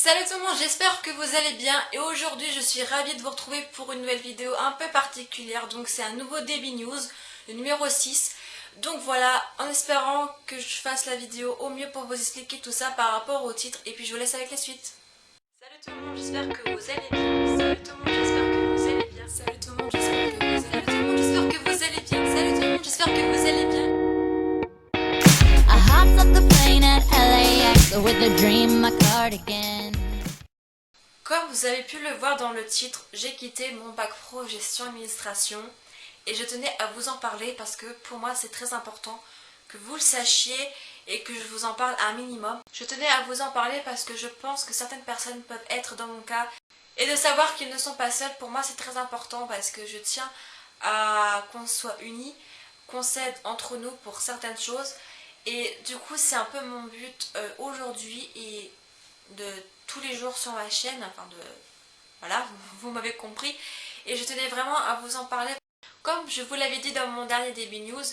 Salut tout le monde, j'espère que vous allez bien et aujourd'hui je suis ravie de vous retrouver pour une nouvelle vidéo un peu particulière. Donc c'est un nouveau DB News, le numéro 6. Donc voilà, en espérant que je fasse la vidéo au mieux pour vous expliquer tout ça par rapport au titre et puis je vous laisse avec la suite. Salut tout le monde, j'espère que vous allez bien. Salut tout le monde, j'espère que vous allez bien. Salut tout le monde, j'espère que vous allez bien. Salut tout le monde, j'espère que vous allez bien. Salut tout le monde, j'espère que vous allez bien. I hopped off the plane at LAX with a dream, my cardigan. Comme vous avez pu le voir dans le titre, j'ai quitté mon bac pro gestion administration et je tenais à vous en parler parce que pour moi c'est très important que vous le sachiez et que je vous en parle un minimum. Je tenais à vous en parler parce que je pense que certaines personnes peuvent être dans mon cas et de savoir qu'ils ne sont pas seuls, pour moi c'est très important parce que je tiens à qu'on soit unis, qu'on s'aide entre nous pour certaines choses et du coup c'est un peu mon but aujourd'hui et de tous les jours sur ma chaîne, voilà, vous m'avez compris, et je tenais vraiment à vous en parler. Comme je vous l'avais dit dans mon dernier DB News,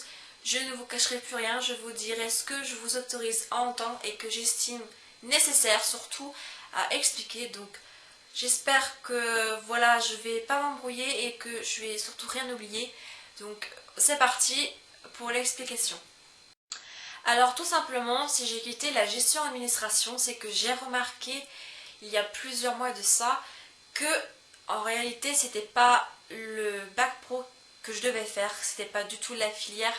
je ne vous cacherai plus rien, je vous dirai ce que je vous autorise à entendre et que j'estime nécessaire surtout à expliquer. Donc j'espère que voilà, je vais pas m'embrouiller et que je vais surtout rien oublier. Donc c'est parti pour l'explication. Alors tout simplement, si j'ai quitté la gestion administration, c'est que j'ai remarqué il y a plusieurs mois de ça que en réalité c'était pas le bac pro que je devais faire, c'était pas du tout la filière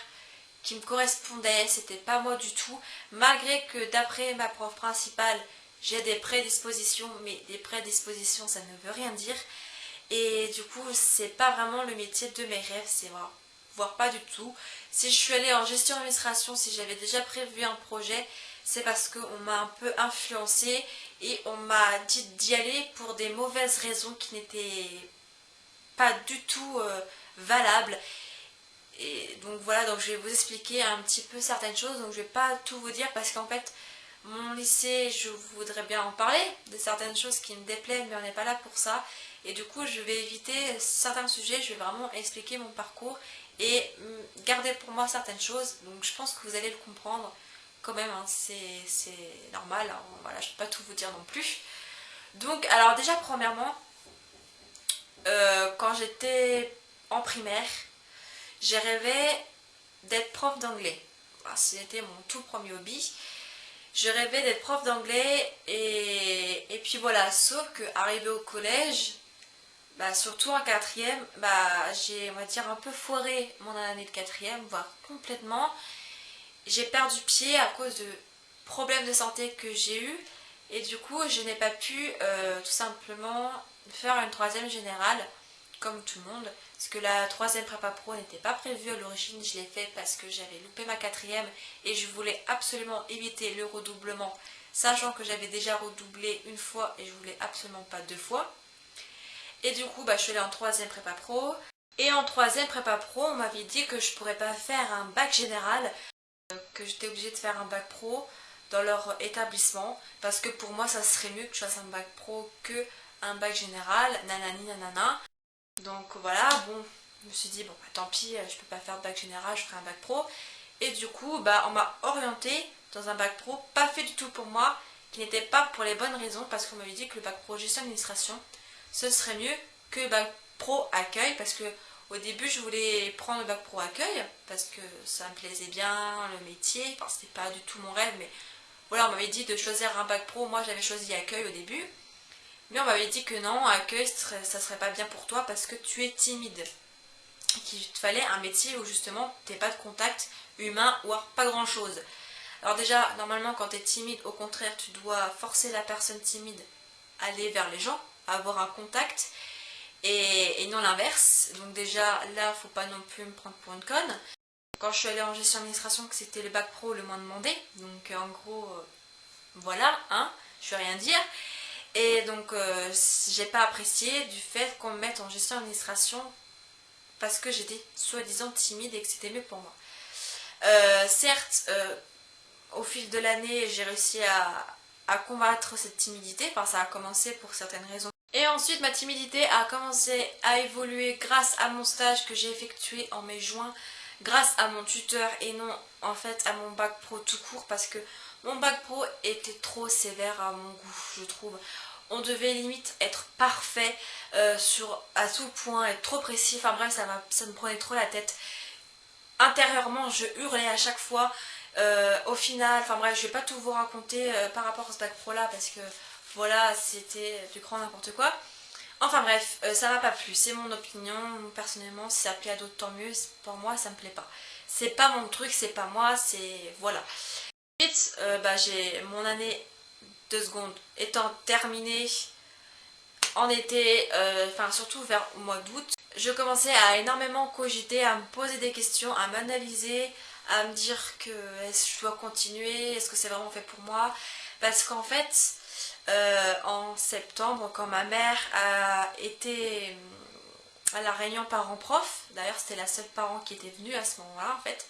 qui me correspondait, c'était pas moi du tout, malgré que d'après ma prof principale j'ai des prédispositions, mais des prédispositions ça ne veut rien dire, et du coup c'est pas vraiment le métier de mes rêves, c'est vrai, voire pas du tout. Si je suis allée en gestion administration, si j'avais déjà prévu un projet, c'est parce qu'on m'a un peu influencée et on m'a dit d'y aller pour des mauvaises raisons qui n'étaient pas du tout valables. Et donc voilà, donc je vais vous expliquer un petit peu certaines choses, donc je vais pas tout vous dire parce qu'en fait mon lycée, je voudrais bien en parler de certaines choses qui me déplaisent, mais on n'est pas là pour ça. Et du coup je vais éviter certains sujets, je vais vraiment expliquer mon parcours et garder pour moi certaines choses. Donc je pense que vous allez le comprendre quand même, hein, c'est normal, hein, voilà, je ne peux pas tout vous dire non plus. Donc alors déjà premièrement, quand j'étais en primaire, j'ai rêvé d'être prof d'anglais. Voilà, c'était mon tout premier hobby. Je rêvais d'être prof d'anglais et puis voilà, sauf que arrivé au collège, surtout en quatrième, j'ai on va dire un peu foiré mon année de quatrième, voire complètement. J'ai perdu pied à cause de problèmes de santé que j'ai eu et du coup je n'ai pas pu tout simplement faire une troisième générale comme tout le monde, parce que la troisième prépa pro n'était pas prévue à l'origine. Je l'ai fait parce que j'avais loupé ma quatrième et je voulais absolument éviter le redoublement, sachant que j'avais déjà redoublé une fois et je voulais absolument pas deux fois. Et du coup je suis allée en troisième prépa pro, et en troisième prépa pro on m'avait dit que je pourrais pas faire un bac général, que j'étais obligée de faire un bac pro dans leur établissement parce que pour moi ça serait mieux que je fasse un bac pro que un bac général, nanani nanana. Donc voilà, bon, je me suis dit bon tant pis, je peux pas faire de bac général, je ferai un bac pro. Et du coup on m'a orientée dans un bac pro pas fait du tout pour moi, qui n'était pas pour les bonnes raisons, parce qu'on m'avait dit que le bac pro gestion administration ce serait mieux que le bac pro accueil, parce que au début je voulais prendre le bac pro accueil parce que ça me plaisait bien, le métier, enfin c'était pas du tout mon rêve, mais voilà, on m'avait dit de choisir un bac pro, moi j'avais choisi accueil au début, mais on m'avait dit que non, accueil ça serait pas bien pour toi parce que tu es timide, qu'il te fallait un métier où justement t'es pas de contact humain ou pas grand chose. Alors déjà, normalement quand tu es timide, au contraire tu dois forcer la personne timide à aller vers les gens, à avoir un contact, et non l'inverse. Donc déjà là faut pas non plus me prendre pour une conne. Quand je suis allée en gestion administration, que c'était le bac pro le moins demandé, donc en gros voilà, hein, je vais rien dire. Et donc j'ai pas apprécié du fait qu'on me mette en gestion administration parce que j'étais soi-disant timide et que c'était mieux pour moi. Certes, au fil de l'année j'ai réussi à combattre cette timidité, enfin ça a commencé pour certaines raisons. Et ensuite ma timidité a commencé à évoluer grâce à mon stage que j'ai effectué en mai-juin, grâce à mon tuteur et non en fait à mon bac pro tout court, parce que Mon bac pro était trop sévère à mon goût, je trouve. On devait limite être parfait à tout point, être trop précis. Enfin bref, ça me prenait trop la tête. Intérieurement, je hurlais à chaque fois. Au final, enfin bref, je vais pas tout vous raconter par rapport à ce bac pro là parce que voilà, c'était du grand n'importe quoi. Enfin bref, ça m'a pas plu, c'est mon opinion, personnellement, si ça plaît à d'autres tant mieux, pour moi ça me plaît pas. C'est pas mon truc, c'est pas moi, c'est... voilà. Ensuite, j'ai mon année 2 secondes étant terminée en été, enfin surtout vers le mois d'août, je commençais à énormément cogiter, à me poser des questions, à m'analyser, à me dire que est-ce que je dois continuer, est-ce que c'est vraiment fait pour moi, parce qu'en fait, en septembre, quand ma mère a été à la réunion parents-prof, d'ailleurs c'était la seule parent qui était venue à ce moment-là en fait,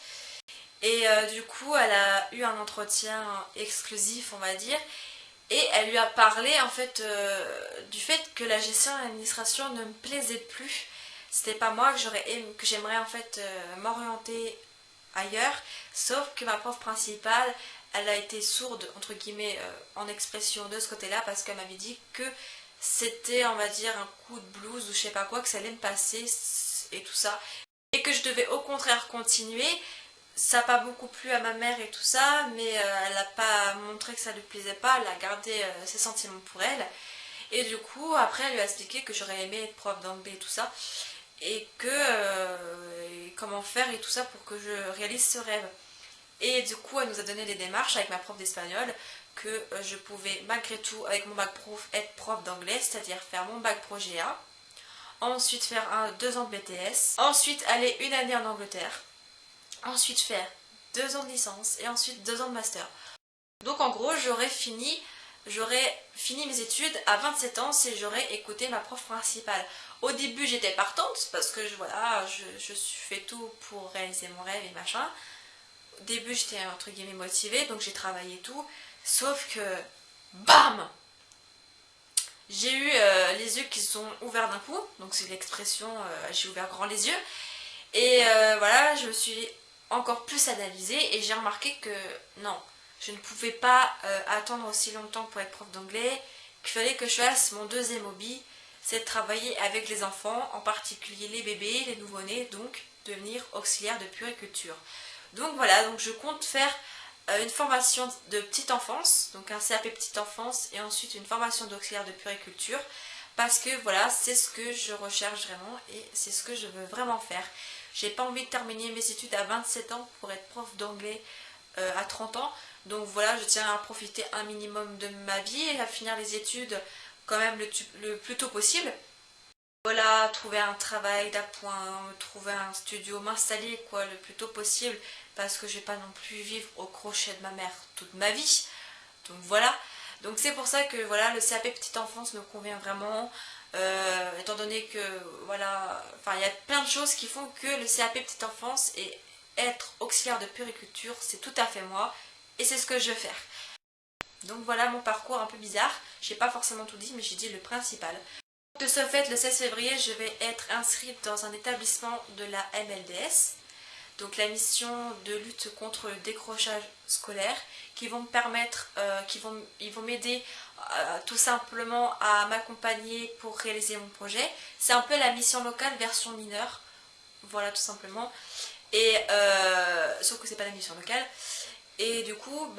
et du coup elle a eu un entretien exclusif on va dire, et elle lui a parlé en fait du fait que la gestion et l'administration ne me plaisait plus. C'était pas moi que j'aimerais en fait m'orienter ailleurs, sauf que ma prof principale, elle a été sourde entre guillemets en expression de ce côté-là parce qu'elle m'avait dit que c'était on va dire un coup de blues ou je sais pas quoi, que ça allait me passer et tout ça. Et que je devais au contraire continuer. Ça n'a pas beaucoup plu à ma mère et tout ça, mais elle n'a pas montré que ça lui plaisait pas, elle a gardé ses sentiments pour elle. Et du coup, après, elle lui a expliqué que j'aurais aimé être prof d'anglais et tout ça, et que comment faire et tout ça pour que je réalise ce rêve. Et du coup, elle nous a donné les démarches avec ma prof d'espagnol, que je pouvais malgré tout, avec mon bac pro, être prof d'anglais, c'est-à-dire faire mon bac pro GA, ensuite faire 2 ans de BTS, ensuite aller 1 année en Angleterre, ensuite faire 2 ans de licence et ensuite 2 ans de master. Donc en gros j'aurais fini mes études à 27 ans si j'aurais écouté ma prof principale. Au début j'étais partante parce que je fais tout pour réaliser mon rêve et machin. Au début j'étais entre guillemets motivée donc j'ai travaillé tout. Sauf que BAM, j'ai eu les yeux qui se sont ouverts d'un coup. Donc c'est l'expression j'ai ouvert grand les yeux. Et voilà, je me suis encore plus analysée et j'ai remarqué que non, je ne pouvais pas attendre aussi longtemps pour être prof d'anglais, qu'il fallait que je fasse mon deuxième hobby, c'est de travailler avec les enfants, en particulier les bébés, les nouveau-nés, donc devenir auxiliaire de puériculture. Donc voilà, donc je compte faire une formation de petite enfance, donc un CAP petite enfance et ensuite une formation d'auxiliaire de puériculture. Parce que voilà, c'est ce que je recherche vraiment et c'est ce que je veux vraiment faire. J'ai pas envie de terminer mes études à 27 ans pour être prof d'anglais à 30 ans. Donc voilà, je tiens à profiter un minimum de ma vie et à finir les études quand même le plus tôt possible. Voilà, trouver un travail d'appoint, trouver un studio, m'installer quoi le plus tôt possible parce que je vais pas non plus vivre au crochet de ma mère toute ma vie. Donc voilà. Donc c'est pour ça que voilà, le CAP petite enfance me convient vraiment, étant donné que voilà, enfin il y a plein de choses qui font que le CAP petite enfance et être auxiliaire de puériculture, c'est tout à fait moi et c'est ce que je veux faire. Donc voilà mon parcours un peu bizarre, j'ai pas forcément tout dit mais j'ai dit le principal. De ce fait, le 16 février, je vais être inscrite dans un établissement de la MLDS, donc la mission de lutte contre le décrochage scolaire, qui vont me permettre, ils vont m'aider tout simplement à m'accompagner pour réaliser mon projet. C'est un peu la mission locale version mineure, voilà tout simplement. Et sauf que c'est pas la mission locale. Et du coup,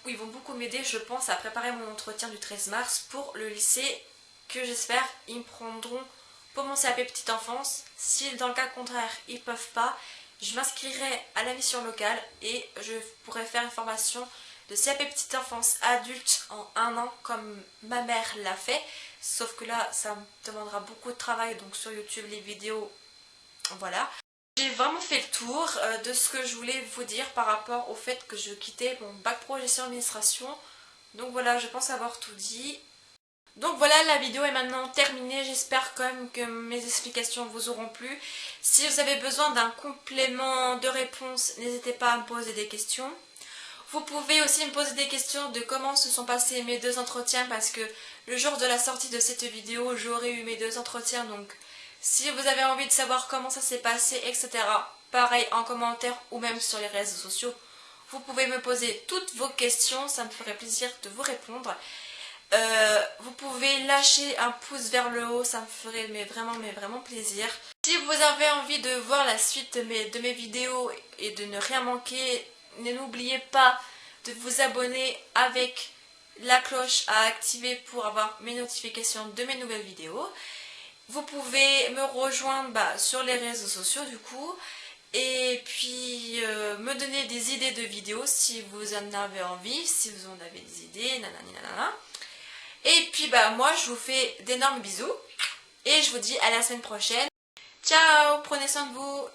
ils vont beaucoup m'aider, je pense, à préparer mon entretien du 13 mars pour le lycée que j'espère ils me prendront pour mon CAP petite enfance. Si dans le cas contraire ils peuvent pas, je m'inscrirai à la mission locale et je pourrai faire une formation de CAP petite enfance adulte en 1 an comme ma mère l'a fait. Sauf que là ça me demandera beaucoup de travail, donc sur YouTube les vidéos, voilà. J'ai vraiment fait le tour de ce que je voulais vous dire par rapport au fait que je quittais mon bac pro gestion administration. Donc voilà, je pense avoir tout dit. Donc voilà, la vidéo est maintenant terminée, j'espère quand même que mes explications vous auront plu. Si vous avez besoin d'un complément de réponse, n'hésitez pas à me poser des questions. Vous pouvez aussi me poser des questions de comment se sont passés mes 2 entretiens parce que le jour de la sortie de cette vidéo, j'aurai eu mes 2 entretiens. Donc si vous avez envie de savoir comment ça s'est passé, etc., pareil en commentaire ou même sur les réseaux sociaux, Vous pouvez me poser toutes vos questions, ça me ferait plaisir de vous répondre. Vous pouvez lâcher un pouce vers le haut, ça me ferait vraiment plaisir. Si vous avez envie de voir la suite de mes vidéos et de ne rien manquer, n'oubliez pas de vous abonner avec la cloche à activer pour avoir mes notifications de mes nouvelles vidéos. Vous pouvez me rejoindre sur les réseaux sociaux du coup. Et puis me donner des idées de vidéos si vous en avez envie, si vous en avez des idées, nanani nanana. Et puis moi je vous fais d'énormes bisous et je vous dis à la semaine prochaine. Ciao, prenez soin de vous.